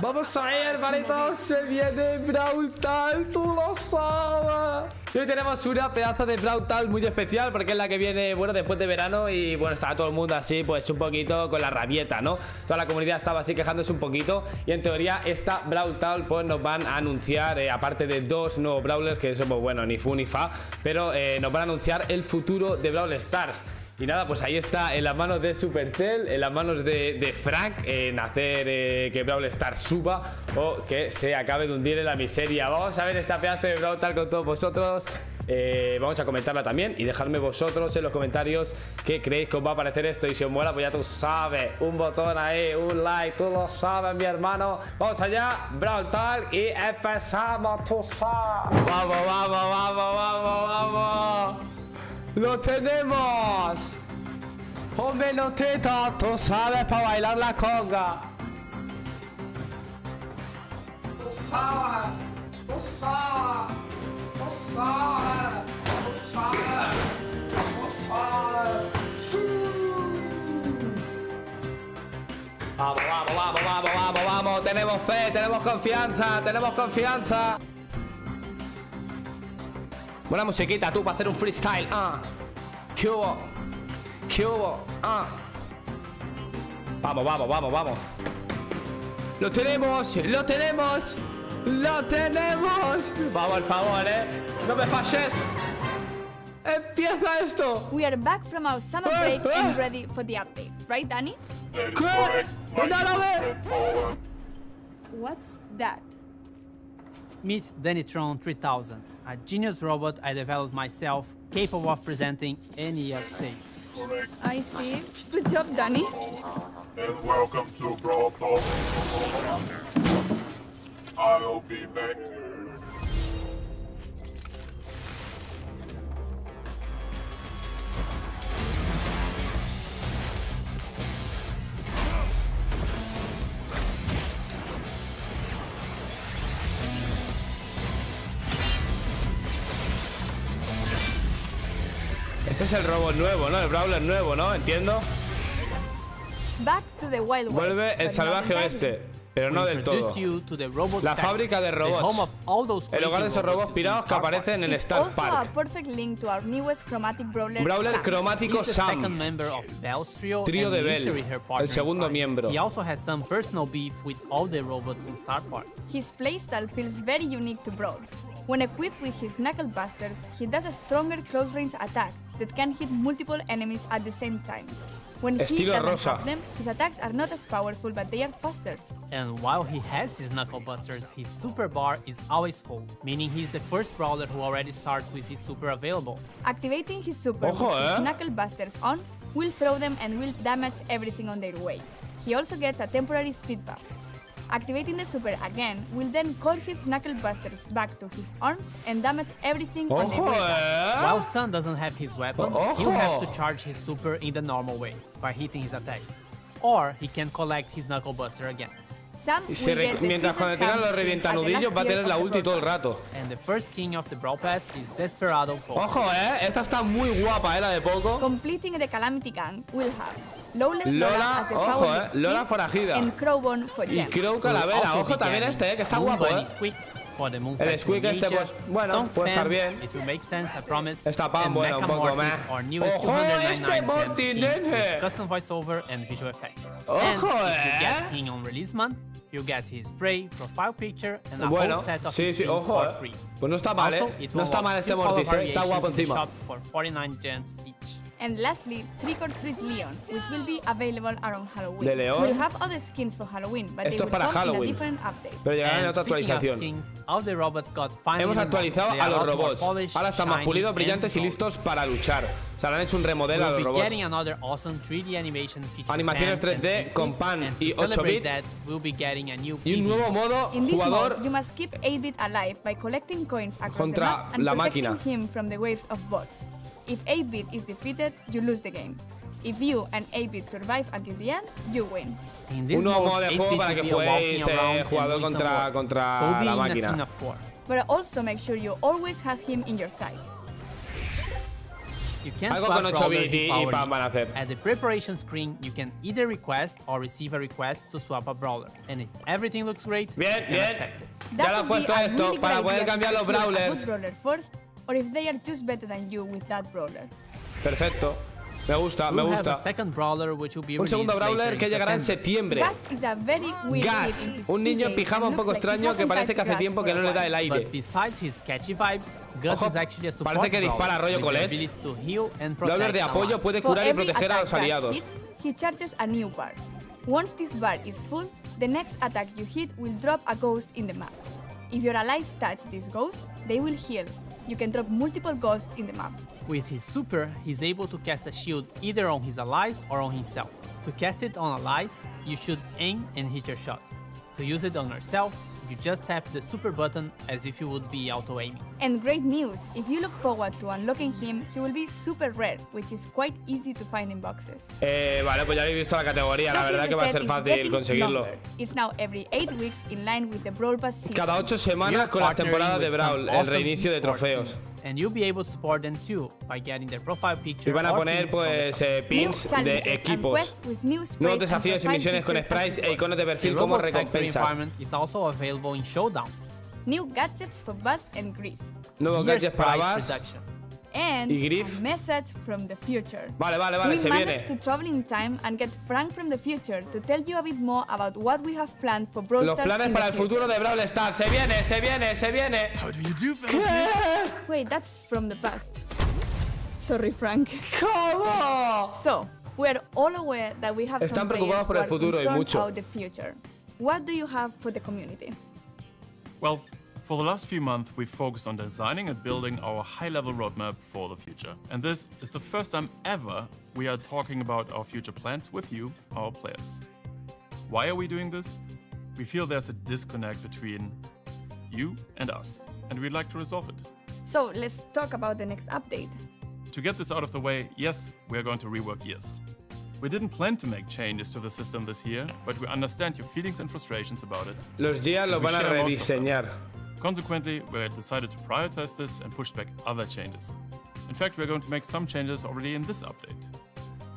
Vamos a ver, hermanitos. Se viene Brawl Tal, tú lo sabes. Y hoy tenemos una pedazo de Brawl Tal muy especial, porque es la que viene, bueno, después de verano. Y bueno, estaba todo el mundo así, pues un poquito con la rabieta, ¿no? Toda la comunidad estaba así quejándose un poquito. Y en teoría esta Brawl Tal pues nos van a anunciar, aparte de dos nuevos Brawlers, que somos, bueno, ni fu ni fa, pero nos van a anunciar el futuro de Brawl Stars. Y nada, pues ahí está, en las manos de Supercell, en las manos de Frank, en hacer que Brawl Stars suba o que se acabe de hundir en la miseria. Vamos a ver esta pedazo de Brawl Stars con todos vosotros. Vamos a comentarla también y dejadme vosotros en los comentarios qué creéis que os va a parecer esto. Y si os mola, pues ya tú sabes, un botón ahí, un like, tú lo sabes, mi hermano. Vamos allá, Brawl Stars, y empezamos, tú sabes. Vamos, vamos, vamos, vamos, vamos. ¡Lo tenemos! ¡Hombre, notita! ¡Tú sabes para bailar la conga! ¡Tú sabes! ¡Tú sabes! ¡Tú sabes! ¡Tú sabes! ¡Tú sabes! ¡Vamos, vamos, vamos, vamos, vamos, vamos! ¡Tenemos fe! ¡Tenemos confianza! ¡Tenemos confianza! Buena musiquita, tú, para hacer un freestyle. ¿Qué hubo? ¿Qué hubo? Vamos, vamos, vamos, vamos. ¡Lo tenemos! ¡Lo tenemos! ¡Lo tenemos! Vamos, por favor, ¡no me falles! ¡Empieza esto! We are back from our summer break and ready for the update. Right, Danny? ¿Qué? ¡No lo ve! What's that? Meet Dannytron 3000, a genius robot I developed myself, capable of presenting any update. I see. Good job, Danny. And welcome to Brawl. I'll be back. Este es el robot nuevo, ¿no? El Brawler nuevo, ¿no? Entiendo. Back to the Wild West. Vuelve el salvaje oeste, pero no del todo. La fábrica de robots. El hogar de esos robots pirados que aparecen en It's Star also a Park. perfect link to our newest chromatic brawler, Brawler Sam. cromático He's the Sam. second member of Bell's trio Trío and de military Bell, her partner el segundo in crime. miembro. He also has some personal beef with all the robots in Star Park. His playstyle feels very unique to Brawl. When equipped with his knuckle busters, he does a stronger close-range attack that can hit multiple enemies at the same time. When he Estilo doesn't rosa. have them, his attacks are not as powerful, but they are faster. And while he has his knuckle busters, his super bar is always full, meaning he's the first brawler who already starts with his super available. Activating his super Ojo, with his eh. knuckle busters on will throw them and will damage everything on their way. He also gets a temporary speed buff. Activating the super again will then call his knuckle busters back to his arms and damage everything on their Ojo, way back. While Sun doesn't have his weapon, Ojo. he'll have to charge his super in the normal way, by hitting his attacks. Or he can collect his knuckle buster again. Sam Y will get the mientras Scissor cuando tiran Sam los skin at the revientanudillos last va a tier tener la of the ulti todo el Brawl Pass. rato. And the first king of the Brawl Pass is Desperado Paul. Ojo, esta está muy guapa, la de poco. Completing the Calamity Gang will have Lawless Lola, Lola as the ojo, Power Lead Lola skin forajida. and Crowbone for Y gems. Crow We'll Calavera, also ojo be también getting que está Moon guapo, Bunny Squeak for the Moon El Fest Squeak este, Indonesia. pues, bueno, Stone puede estar Spam, bien. It will make sense, I promise. Está pan, And bueno, un Mecha poco Mortis, más. our newest Ojo, 299 este gem Mortis, skin nene. with custom voiceover and visual effects. Ojo, and if you get him on release month, you get his spray, profile picture, and a Bueno, whole set of sí, his sí, skins ojo, for free. Pues no está mal, Also, it No will está mal have este two color Mortis, Está variations guapo in the encima. shop for 49 gems each. And lastly, Trick or Treat Leon, which will be available around Halloween. De León. We'll have other skins for Halloween, but Esto they will para come in a Halloween. different update. Pero llegará en And otra speaking of actualización. skins, all the robots got finally Hemos removed. actualizado They a are los lot more robots. polished, Ahora están más shiny, pulidos, and brillantes y gold. listos para luchar. O sea, le han hecho un remodelo a los We'll be robots. getting another awesome 3D animation feature Animaciones pan and 3D input, con pan and y to celebrate 8 bit. that, we'll be getting a new Y un PvP. nuevo modo In this jugador mode, you must keep 8-bit alive by collecting coins across the contra map and la protecting máquina. him from the waves of bots. If 8-bit is defeated, you lose the game. If you and 8-bit survive until the end, you win. In this un nuevo mode, modo de 8-bit juego para will que be a walking juguéis around and jugador doing some contra, work. contra So be la in a máquina. team of 4. But also make sure you always have him in your sight. You can Algo swap con 8 brawlers bits y in Power Pam van a League. hacer. At the preparation screen, you can either request or receive a request to swap a brawler. And if everything looks great, Bien, you can bien. accept it. Ya lo That he could be puesto a esto really good para poder idea to cambiar los secure a good brawlers. brawler first, or if they are just better than you with that brawler. Perfecto. Me gusta, me We'll have a gusta. second brawler which will be Un segundo released brawler later que in llegará en September. septiembre. Gas is a very weird Gas, kid in his un niño en PJs pijama and un poco looks like he extraño que hasn't parece que touched hace tiempo grass que for no a le da while. el aire. But besides his catchy vibes, Gus Ojo, is actually a support parece que brawler dispara rollo with the Colette. ability to heal and Brawler protect de apoyo allies. puede For curar y every proteger a attack los Gas aliados. hits, he charges a new bar. Once this bar is full, the next attack you hit will drop a ghost in the map. If your allies touch this ghost, they will heal. You can drop multiple ghosts in the map. With his super, he's able to cast a shield either on his allies or on himself. To cast it on allies, you should aim and hit your shot. To use it on yourself, you just tap the super button as if you would be auto-aiming. And great news, if you look forward to unlocking him, he will be super rare, which is quite easy to find in boxes. Vale, pues ya habéis visto la categoría. La verdad que va a ser fácil conseguirlo. It's now every 8 weeks in line with the Brawl Pass season. Cada 8 semanas con las temporadas de Brawl, el reinicio de trofeos. And you'll be able to support them too by getting their profile picture. Y van a or poner pins from the pues shop. New pins de challenges and equipos. quests with new sprays Nuevos and desafíos y profile misiones con pictures as sprites e rewards. iconos de The perfil como Robot Factory recompensas. environment is also available in Showdown. New gadgets for Buzz and Griff. Nuevos Gears gadgets para price Bass. reduction. And Y Griff. a message from the future. Vale, We se managed to viene. travel in time and get Frank from the future to tell you a bit more about what we have planned for Brawl Los Stars planes in para the el future. futuro de Brawl Stars. Se viene, se viene, se viene. How do you do, fellow kids? Wait, that's from the past. Sorry, Frank. ¿Cómo? So, we're all aware that we have Están some preocupados players por who el are futuro y concerned mucho. about the future. What do you have for the community? Well, for the last few months, we've focused on designing and building our high-level roadmap for the future. And this is the first time ever we are talking about our future plans with you, our players. Why are we doing this? We feel there's a disconnect between you and us, and we'd like to resolve it. So, let's talk about the next update. To get this out of the way, yes, we are going to rework gears. We didn't plan to make changes to the system this year, but we understand your feelings and frustrations about it. Los días los We van a share most of them. rediseñar. Consequently, we decided to prioritize this and push back other changes. In fact, we're going to make some changes already in this update.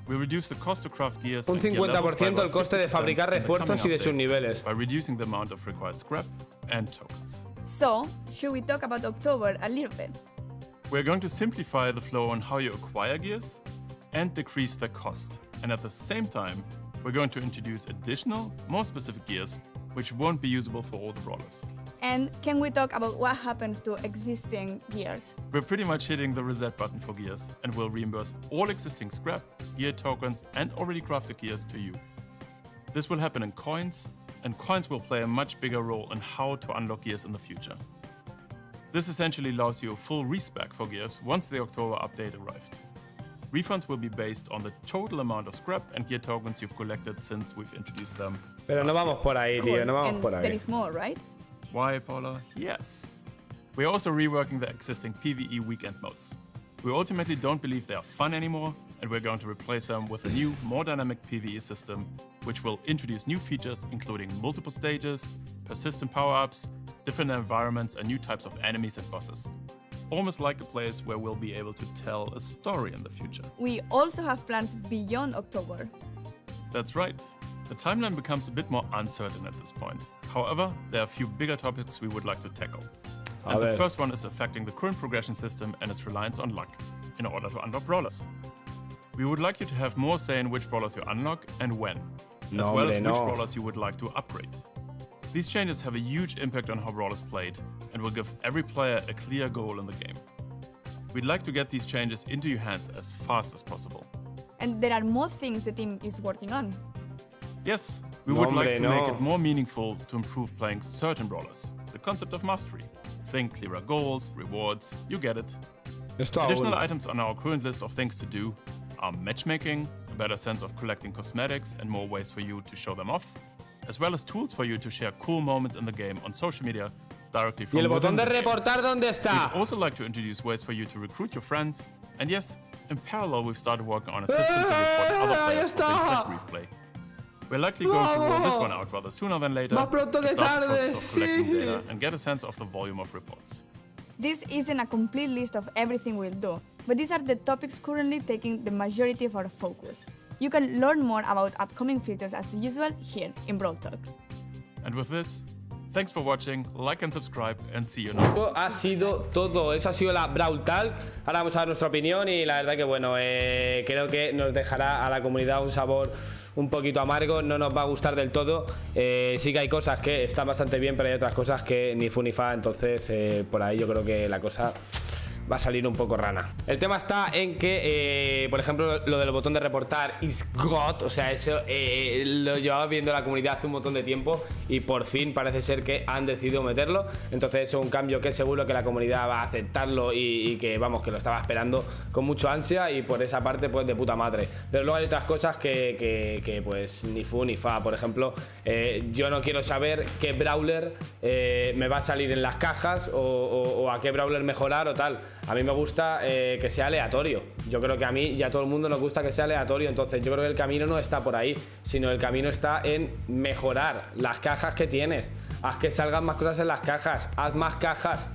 We reduce the cost to craft gears Un and gear levels by 50% el about coste de 50% fabricar in the coming refuerzos y de sus update niveles. by reducing the amount of required scrap and tokens. So, should we talk about October a little bit? We're going to simplify the flow on how you acquire gears and decrease their cost. And at the same time, we're going to introduce additional, more specific gears, which won't be usable for all the brawlers. And can we talk about what happens to existing gears? We're pretty much hitting the reset button for gears and will reimburse all existing scrap, gear tokens, and already crafted gears to you. This will happen in coins, and coins will play a much bigger role in how to unlock gears in the future. This essentially allows you a full respec for gears once the October update arrived. Refunds will be based on the total amount of scrap and gear tokens you've collected since we've introduced them. Pero no last vamos year. por ahí, tío. No vamos and por there ahí. is more, right? Why, Paula? Yes. We're also reworking the existing PvE weekend modes. We ultimately don't believe they are fun anymore, and we're going to replace them with a new, more dynamic PvE system, which will introduce new features including multiple stages, persistent power-ups, different environments, and new types of enemies and bosses. Almost like a place where we'll be able to tell a story in the future. We also have plans beyond October. That's right. The timeline becomes a bit more uncertain at this point. However, there are a few bigger topics we would like to tackle. And the ver. first one is affecting the current progression system and its reliance on luck in order to unlock brawlers. We would like you to have more say in which brawlers you unlock and when, as No, well as hombre, which no. brawlers you would like to upgrade. These changes have a huge impact on how Brawl is played and will give every player a clear goal in the game. We'd like to get these changes into your hands as fast as possible. And there are more things the team is working on. Yes, we No, would like hombre, to no. make it more meaningful to improve playing certain brawlers. The concept of mastery. Think clearer goals, rewards, you get it. Esto Additional aún. items on our current list of things to do are matchmaking, a better sense of collecting cosmetics and more ways for you to show them off, as well as tools for you to share cool moments in the game on social media directly ¿Y from el within botón de the game. reportar dónde We'd está? also like to introduce ways for you to recruit your friends, and yes, in parallel we've started working on a system to report other ahí players for things está. like brief play. We're likely going to roll this one out rather sooner than later, Más pronto que and start the tarde, process of collecting sí. data and get a sense of the volume of reports. This isn't a complete list of everything we'll do. but these are the topics currently taking the majority of our focus. You can learn more about upcoming features as usual here in Brawl Talk. And with this, thanks for watching, like and subscribe, and see you next. Esto ha sido todo, eso ha sido la Brawl Talk. Ahora vamos a dar nuestra opinión y la verdad que bueno, creo que nos dejará a la comunidad un sabor un poquito amargo, no nos va a gustar del todo. Sí que hay cosas que están bastante bien, pero hay otras cosas que ni fu ni fa, entonces por ahí yo creo que la cosa va a salir un poco rana. El tema está en que, por ejemplo, lo del botón de reportar is God, o sea, eso lo llevaba viendo la comunidad hace un montón de tiempo y por fin parece ser que han decidido meterlo. Entonces eso es un cambio que seguro que la comunidad va a aceptarlo y que, vamos, que lo estaba esperando con mucho ansia y por esa parte, pues de puta madre. Pero luego hay otras cosas que pues ni fu ni fa. Por ejemplo, yo no quiero saber qué Brawler me va a salir en las cajas o a qué Brawler mejorar o tal. A mí me gusta que sea aleatorio. Yo creo que a mí y a todo el mundo nos gusta que sea aleatorio. Entonces yo creo que el camino no está por ahí, sino el camino está en mejorar las cajas que tienes. Haz que salgan más cosas en las cajas, haz más cajas.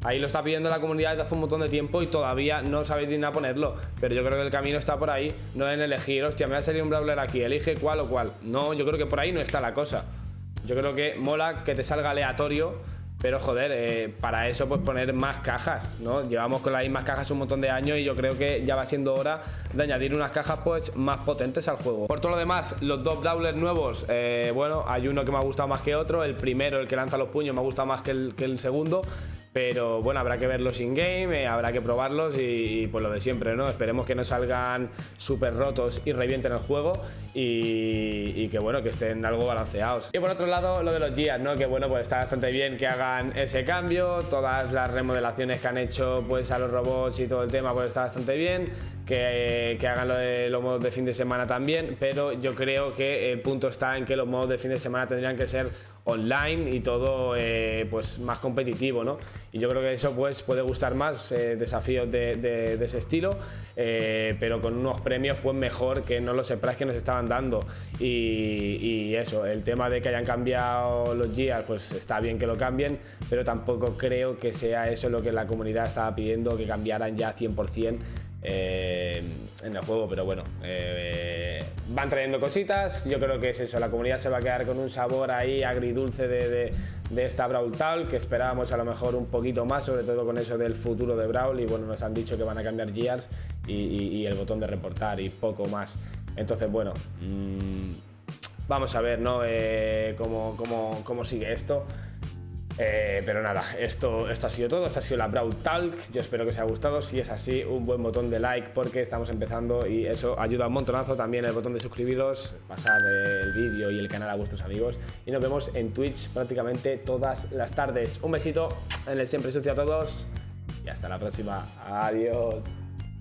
Ahí lo está pidiendo la comunidad desde hace un montón de tiempo y todavía no sabéis ni a ponerlo. Pero yo creo que el camino está por ahí, no en elegir, hostia, me va a salir un Brawler aquí, elige cuál o cuál. No, yo creo que por ahí no está la cosa. Yo creo que mola que te salga aleatorio. Pero joder, para eso pues poner más cajas, ¿no? Llevamos con las mismas cajas un montón de años y yo creo que ya va siendo hora de añadir unas cajas pues más potentes al juego. Por todo lo demás, los dos Brawlers nuevos, bueno, hay uno que me ha gustado más que otro. El primero, el que lanza los puños, me ha gustado más que el segundo. Pero bueno, habrá que verlos in-game, habrá que probarlos y pues lo de siempre, ¿no? Esperemos que no salgan súper rotos y revienten el juego y que bueno, que estén algo balanceados. Y por otro lado, lo de los Gears, ¿no? Que bueno, pues está bastante bien que hagan ese cambio, todas las remodelaciones que han hecho pues a los robots y todo el tema pues está bastante bien, que hagan lo de los modos de fin de semana también, pero yo creo que el punto está en que los modos de fin de semana tendrían que ser online y todo pues más competitivo, ¿no? Y yo creo que eso pues puede gustar más, desafíos de ese estilo, pero con unos premios pues mejor que no los surprise que nos estaban dando y eso, el tema de que hayan cambiado los Gears pues está bien que lo cambien, pero tampoco creo que sea eso lo que la comunidad estaba pidiendo, que cambiaran ya 100% en el juego, pero bueno, van trayendo cositas. Yo creo que es eso, la comunidad se va a quedar con un sabor ahí agridulce de esta Brawl Talk, que esperábamos a lo mejor un poquito más, sobre todo con eso del futuro de Brawl, y bueno, nos han dicho que van a cambiar Gears y el botón de reportar y poco más. Entonces bueno, vamos a ver, ¿no? Cómo sigue esto. Pero nada, esto ha sido todo, esta ha sido la Brawl Talk. Yo espero que os haya gustado. Si es así, un buen botón de like porque estamos empezando y eso ayuda un montonazo. También el botón de suscribiros, pasar el vídeo y el canal a vuestros amigos. Y nos vemos en Twitch prácticamente todas las tardes. Un besito en el siempre sucio a todos y hasta la próxima. Adiós.